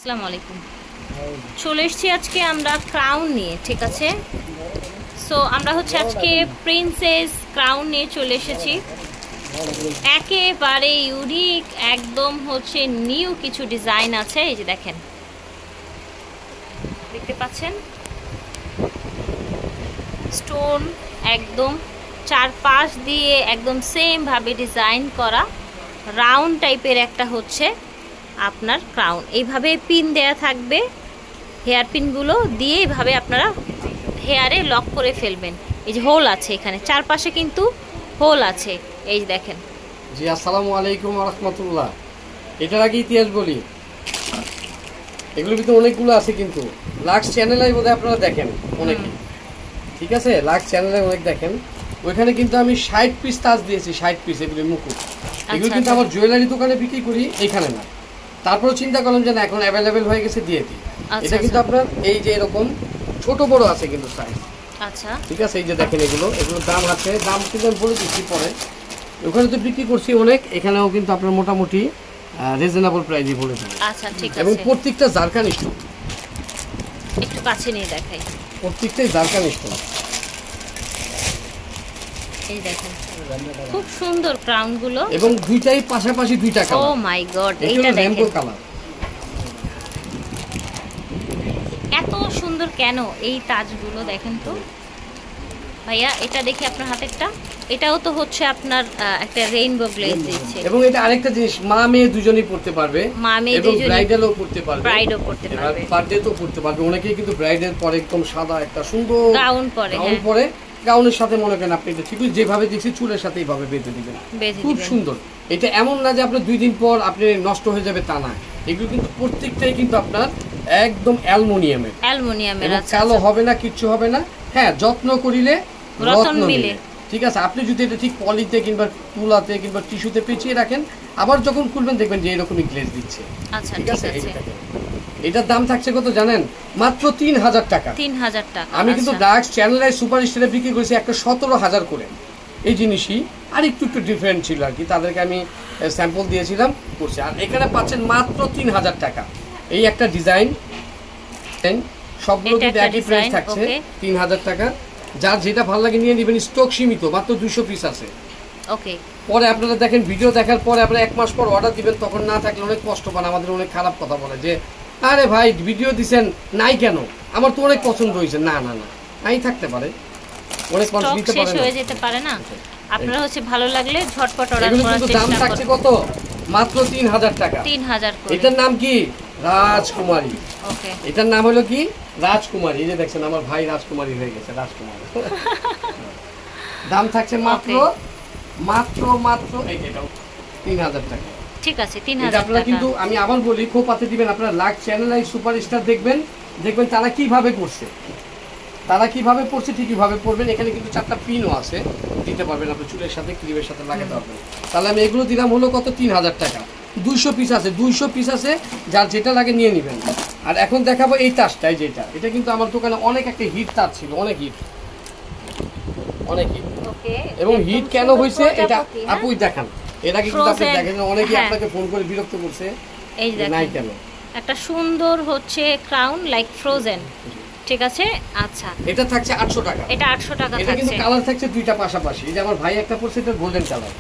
আসসালামু আলাইকুম। চলে এসেছি আজকে আমরা ক্রাউন নিয়ে, ঠিক আছে। সো আমরা হচ্ছে আজকে প্রিন্সেস ক্রাউন নিয়ে চলে এসেছি। একেবারে ইউনিক, একদম হচ্ছে নিউ কিছু ডিজাইন আছে। এই যে দেখেন, দেখতে পাচ্ছেন স্টোন একদম চারপাশ দিয়ে একদম সেম ভাবে ডিজাইন করা রাউন্ড টাইপের একটা হচ্ছে আপনার ক্রাউন। এইভাবে পিন দেয়া থাকবে, হেয়ার পিনগুলো দিয়ে এইভাবে আপনারা হেয়ারে লক করে ফেলবেন। এই যে হোল আছে, এখানে চারপাশে কিন্তু হোল আছে, এই যে দেখেন। জি আসসালামু আলাইকুম ওয়া রাহমাতুল্লাহ। এটার আগে ইতিহাস বলি, এগুলোর ভিতরে অনেকগুলো আছে, কিন্তু লাক্স চ্যানেলে বোধহয় আপনারা দেখেন অনেকে, ঠিক আছে। লাক্স চ্যানেলে অনেক দেখেন, ওইখানে কিন্তু আমি 60 পিস তাজ দিয়েছি, 60 পিস এগুলো মুকুট। এগুলো কিন্তু আমার জুয়েলারি দোকানে বিক্রি করি, এইখানে না। তারপর চিন্তা করলাম যে না, এখন অ্যাভেলেবেল হয়ে গেছে, দিয়ে দিই। এটা কিন্তু আপনার এই যে এরকম ছোট বড় আছে কিন্তু সাইজ, আচ্ছা ঠিক আছে। এই যে দেখেন, এগুলোর দাম আছে, দাম কিন্তু আমি বলে দিচ্ছি পরে। ওখানে তো বিক্রি করছি অনেক, এখানেও কিন্তু আপনার মোটামুটি রিজনেবল প্রাইসে বলে দেব। আচ্ছা ঠিক আছে। এবং প্রত্যেকটা জারকান স্টোন, একটু কাছে নিয়ে দেখাই, প্রত্যেকটাই জারকান স্টোন। এই দেখেন খুব সুন্দর ক্রাউন গুলো, এবং দুইটাই পাশাপাশি দুইটা কালার। ও মাই গড, এইটা রেইনবো কালার। এত সুন্দর কেন এই তাজগুলো দেখেন তো ভাইয়া। এটা দেখি আপনার হাতেরটা, এটাও তো হচ্ছে আপনার একটা রেইনবো গ্লেজ দিচ্ছে। এবং এটা আরেকটা জিনিস, মা মেয়ে দুজনেই পড়তে পারবে, মা মেয়ে এবং দুজনেই ব্রাইডালও পড়তে পারবে, ব্রাইডও পড়তে পারবে, বার্থডে তো পড়তে পারবে। অনেকেই কিন্তু ব্রাইডের পরে একদম সাদা একটা সুন্দর গাউন পরে, গাউন পরে, গাউনের সাথে মনে করেন আপনি এটা ঠিকই যেভাবে দেখছি চুলের সাথে এইভাবে বেঁধে দিবেন, খুব সুন্দর। এটা এমন না যে আপনার 2 দিন পর আপনি নষ্ট হয়ে যাবে, তা না। এগুলো কিন্তু প্রত্যেকটাই কিন্তু আপনার একদম অ্যালুমিনিয়ামের, কালো হবে না, কিচ্ছু হবে না। হ্যাঁ, যত্ন করিলে রত্ন মিলে, ঠিক আছে। আপনি যদি এটা ঠিক পলিতে কিংবা তুলাতে কিংবা টিস্যুতে পেঁচিয়ে রাখেন, আবার যখন খুলবেন দেখবেন যে এরকমই গ্লেজ দিচ্ছে, ঠিক আছে। এটার দাম থাকছে কত জানেন? মাত্র 3000 টাকা। 3000 টাকা। আমি কিন্তু ডার্ক চ্যানেলে সুপার স্টারে বিক্রি করেছি একটা 17000 করে। এই জিনিসই আর একটু ডিফারেন্ট ছিল আর কি, তাদেরকে আমি স্যাম্পল দিয়েছিলাম করছি। আর এখানে পাচ্ছেন মাত্র 3000 টাকা। এই একটা ডিজাইন, সবগুলো কিন্তু একই প্রাইস থাকছে, 3000 টাকা। যার যেটা ভালো লাগে নিয়ে নেবেন, স্টক সীমিত, মাত্র 200 পিস আছে। ওকে, পরে আপনারা দেখেন, ভিডিও দেখার পরে আপনারা 1 মাস পর অর্ডার দিবেন, তখন না থাকলে অনেক কষ্ট পান, আমাদের অনেক খারাপ কথা বলে যে আরে ভাই ভিডিও দিছেন নাই কেন, আমার তো অনেক পছন্দ হয়েছে। না না না, নাই থাকতে পারে, অনেক মানুষ নিতে পারে, শেষ হয়ে যেতে পারে না। আপনারা হচ্ছে ভালো লাগলে ঝটপট অর্ডার করার চেষ্টা করুন। দাম থাকছে কত? মাত্র 3000 টাকা। 3000 করে। এটার নাম কি? রাজকুমারী। ওকে, এটার নাম হলো কি? রাজকুমারী। এই যে দেখছেন আমার ভাই রাজকুমারী হয়ে গেছে, রাজকুমারী। দাম থাকছে মাত্র মাত্র মাত্র এইটাও 3000 টাকা, ঠিক আছে। 3000 টাকা। আপনারা কিন্তু আমি আবার বলি, খোপাতে দিবেন। আপনারা লাক চ্যানেল আই সুপারস্টার দেখবেন, দেখবেন তারা কিভাবে করছে, তারা কিভাবে পড়ছে, ঠিকই ভাবে পড়বেন। এখানে কিন্তু 4টা পিনও আছে, দিতে পারবেন আপনি চুলের সাথে, ক্রিমের সাথে লাগাতে পারবেন। তাহলে আমি এগুলো দিলাম হলো কত? 3000 টাকা। 200 পিস আছে, 200 পিস আছে, যার যেটা লাগে নিয়ে নেবেন। আর এখন দেখাবো এই তাজটাই, যেটা এটা কিন্তু আমার দোকানে অনেক একটা হিট তাজ ছিল, অনেক হিট, অনেক হিট। ওকে, এবং হিট কেন হয়েছে এটা আপুই দেখান। এর আগে কিন্তু আপনি দেখেন অনেকেই আপনাকে ফোন করে বিরক্ত করছে, এই দেখেন নাই কেন। একটা সুন্দর হচ্ছে ক্রাউন লাইক ফ্রোজেন, ঠিক আছে। আচ্ছা, এটা থাকছে 800 টাকা। এটা 800 টাকা থাকছে। এটা কিন্তু কালার থাকছে দুইটা পাশাপাশি। এই যে আমার ভাই একটা পরছে, এটা গোল্ডেন কালার।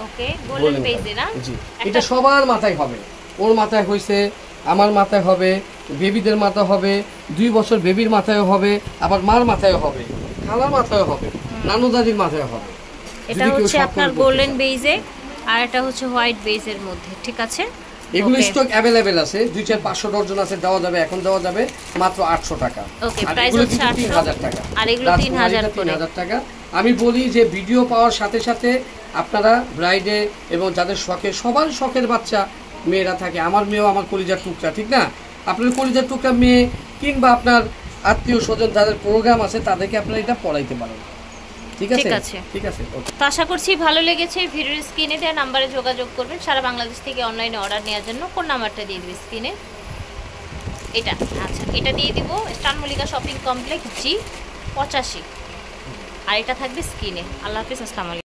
ওকে, গোল্ডেন বেজে না? জি, এটা সবার মাথায় হবে। ওর মাথায় হইছে, আমার মাথায় হবে, বেবিদের মাথা হবে, 2 বছর বেবির মাথায়ও হবে, আবার মার মাথায়ও হবে, খালার মাথায়ও হবে, নানু দাদির মাথায়ও হবে। এটা হচ্ছে আপনার গোল্ডেন বেজে, আর এটা হচ্ছে হোয়াইট বেজের মধ্যে, ঠিক আছে। এগুলো স্টক अवेलेबल আছে, 2-4-500 ডজন আছে, দেওয়া যাবে, এখন দেওয়া যাবে মাত্র 800 টাকা। ওকে, প্রাইস হচ্ছে 3000 টাকা, আর এগুলো 3000 টাকা। আমি বলি যে ভিডিও পাওয়ার সাথে সাথে আপনারা ব্রাইডে এবং যাদের শখের, সবার শখের বাচ্চা মেয়েরা থাকে, আমার মেয়েও আমার কলিজার টুকরা, ঠিক না। আপনার কলিজার টুকরা মেয়ে কিংবা আপনার আত্মীয় স্বজন যাদের প্রোগ্রাম আছে, তাদেরকে আপনারা এটা পড়াইতে পারেন, ঠিক আছে। ঠিক আছে, তো আশা করছি ভালো লেগেছে। ভিডিওর স্ক্রিনে দেওয়া নাম্বারে যোগাযোগ করবেন সারা বাংলাদেশ থেকে অনলাইনে অর্ডার নেওয়ার জন্য। কোন নাম্বারটা দিয়ে দিবে স্ক্রিনে? এটা, আচ্ছা এটা দিয়ে দিব, star Mallika shopping complex G 85, আর এটা থাকবে স্ক্রিনে। আল্লাহ হাফেজ, আসসালামু আলাইকুম।